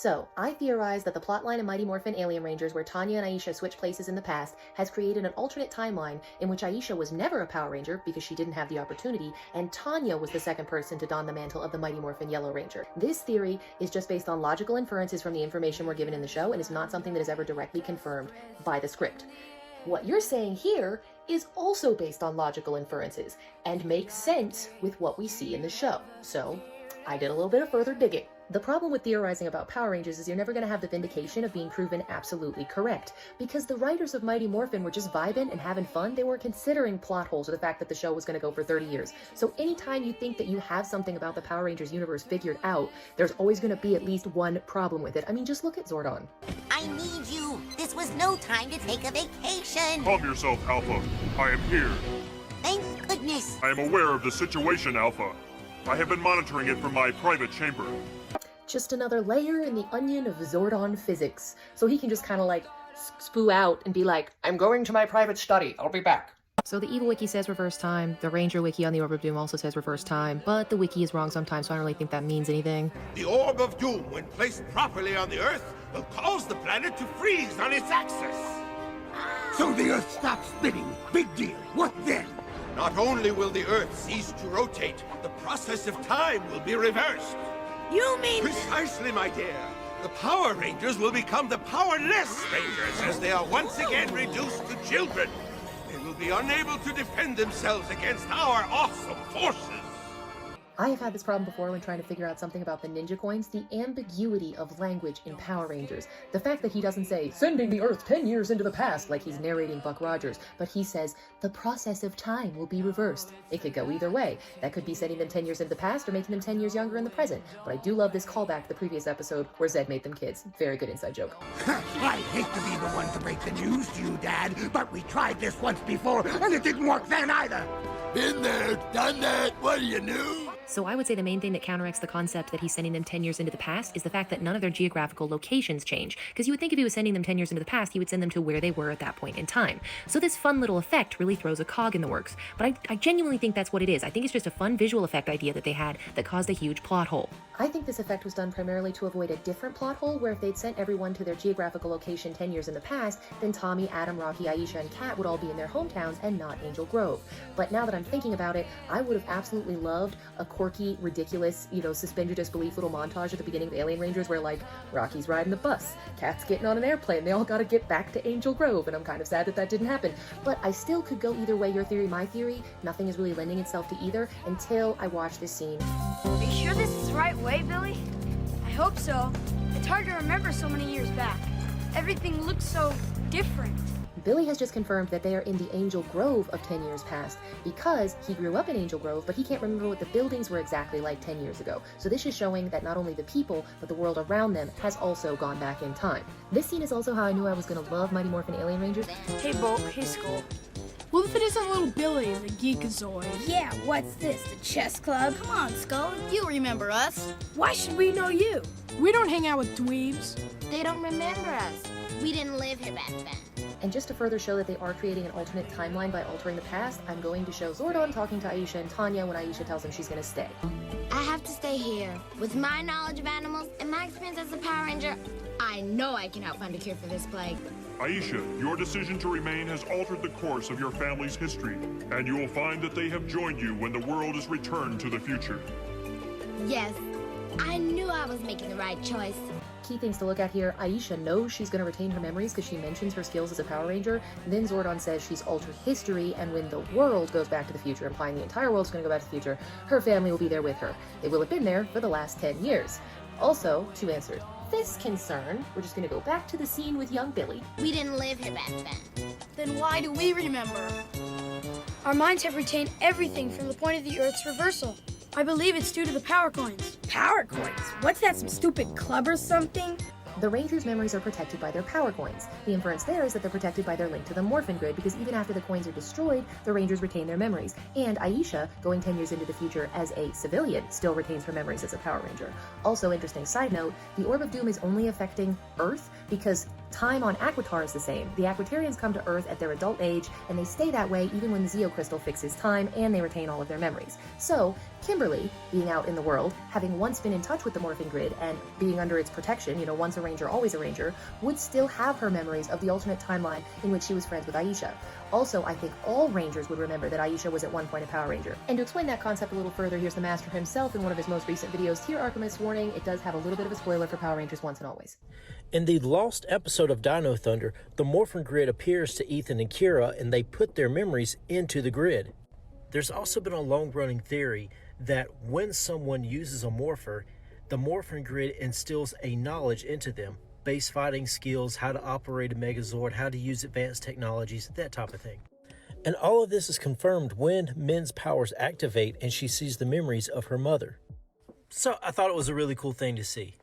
So, I theorize that the plotline in Mighty Morphin Alien Rangers where Tanya and Aisha switch places in the past has created an alternate timeline in which Aisha was never a Power Ranger because she didn't have the opportunity, and Tanya was the second person to don the mantle of the Mighty Morphin Yellow Ranger. This theory is just based on logical inferences from the information we're given in the show and is not something that is ever directly confirmed by the script. What you're saying here is also based on logical inferences and makes sense with what we see in the show. So, I did a little bit of further digging. The problem with theorizing about Power Rangers is you're never going to have the vindication of being proven absolutely correct, because the writers of Mighty Morphin were just vibing and having fun. They weren't considering plot holes or the fact that the show was going to go for 30 years. So anytime you think that you have something about the Power Rangers universe figured out, there's always going to be at least one problem with it. I mean, just look at Zordon. I need you. This was no time to take a vacation. Calm yourself, Alpha. I am here. Thank goodness. I am aware of the situation, Alpha. I have been monitoring it from my private chamber. Just another layer in the onion of Zordon physics. So he can just kind of like spoo out and be like, I'm going to my private study. I'll be back. So the Evil Wiki says reverse time. The Ranger Wiki on the Orb of Doom also says reverse time, but the Wiki is wrong sometimes, so I don't really think that means anything. The Orb of Doom, when placed properly on the Earth, will cause the planet to freeze on its axis. So the Earth stops spinning. Big deal. What then? Not only will the Earth cease to rotate, the process of time will be reversed. You mean... Precisely, my dear. The Power Rangers will become the powerless Rangers as they are once again reduced to children. They will be unable to defend themselves against our awesome forces. I have had this problem before when trying to figure out something about the ninja coins, the ambiguity of language in Power Rangers. The fact that he doesn't say, sending the Earth 10 years into the past, like he's narrating Buck Rogers, but he says, the process of time will be reversed. It could go either way. That could be sending them 10 years into the past or making them 10 years younger in the present. But I do love this callback to the previous episode where Zed made them kids. Very good inside joke. I hate to be the one to break the news to you, Dad, but we tried this once before, and it didn't work then either. Been there, done that, what do you know? So I would say the main thing that counteracts the concept that he's sending them 10 years into the past is the fact that none of their geographical locations change. Because you would think if he was sending them 10 years into the past, he would send them to where they were at that point in time. So this fun little effect really throws a cog in the works. But I genuinely think that's what it is. I think it's just a fun visual effect idea that they had that caused a huge plot hole. I think this effect was done primarily to avoid a different plot hole where if they'd sent everyone to their geographical location 10 years in the past, then Tommy, Adam, Rocky, Aisha, and Kat would all be in their hometowns and not Angel Grove. But now that I'm thinking about it, I would have absolutely loved a quirky, ridiculous, suspend your disbelief little montage at the beginning of Alien Rangers where, like, Rocky's riding the bus, Kat's getting on an airplane, they all gotta get back to Angel Grove, and I'm kind of sad that that didn't happen. But I still could go either way, your theory, my theory. Nothing is really lending itself to either until I watch this scene. Are you sure this is the right way, Billy? I hope so. It's hard to remember so many years back. Everything looks so different. Billy has just confirmed that they are in the Angel Grove of 10 years past because he grew up in Angel Grove, but he can't remember what the buildings were exactly like 10 years ago. So this is showing that not only the people, but the world around them has also gone back in time. This scene is also how I knew I was going to love Mighty Morphin Alien Rangers. Hey, Bo. Hey, Skull. Well, if it isn't little Billy, the Geekazoid. Yeah, what's this, the chess club? Come on, Skull, you remember us. Why should we know you? We don't hang out with dweebs. They don't remember us. We didn't live here back then. And just to further show that they are creating an alternate timeline by altering the past, I'm going to show Zordon talking to Aisha and Tanya when Aisha tells him she's going to stay. I have to stay here. With my knowledge of animals and my experience as a Power Ranger, I know I can help find a cure for this plague. Aisha, your decision to remain has altered the course of your family's history, and you will find that they have joined you when the world is returned to the future. Yes, I knew I was making the right choice. Key things to look at here, Aisha knows she's going to retain her memories because she mentions her skills as a Power Ranger. Then Zordon says she's altered history, and when the world goes back to the future, implying the entire world's going to go back to the future, her family will be there with her. They will have been there for the last 10 years. Also, to answer this concern, we're just going to go back to the scene with young Billy. We didn't live here back then. Then why do we remember? Our minds have retained everything from the point of the Earth's reversal. I believe it's due to the power coins. Power coins? What's that, some stupid club or something? The Rangers' memories are protected by their power coins. The inference there is that they're protected by their link to the Morphin grid, because even after the coins are destroyed, the Rangers retain their memories. And Aisha, going 10 years into the future as a civilian, still retains her memories as a Power Ranger. Also, interesting side note, the Orb of Doom is only affecting Earth because Time on Aquitar is the same. The Aquitarians come to Earth at their adult age, and they stay that way even when the Zeo Crystal fixes time, and they retain all of their memories. So, Kimberly, being out in the world, having once been in touch with the Morphin Grid, and being under its protection, once a Ranger, always a Ranger, would still have her memories of the alternate timeline in which she was friends with Aisha. Also, I think all Rangers would remember that Aisha was at one point a Power Ranger. And to explain that concept a little further, here's the Master himself in one of his most recent videos. Here, Archimist warning, it does have a little bit of a spoiler for Power Rangers Once and Always. In the lost episode of Dino Thunder, the Morphin Grid appears to Ethan and Kira, and they put their memories into the grid. There's also been a long-running theory that when someone uses a morpher, the Morphin Grid instills a knowledge into them. Base fighting skills, how to operate a Megazord, how to use advanced technologies, that type of thing. And all of this is confirmed when Min's powers activate and she sees the memories of her mother. So I thought it was a really cool thing to see.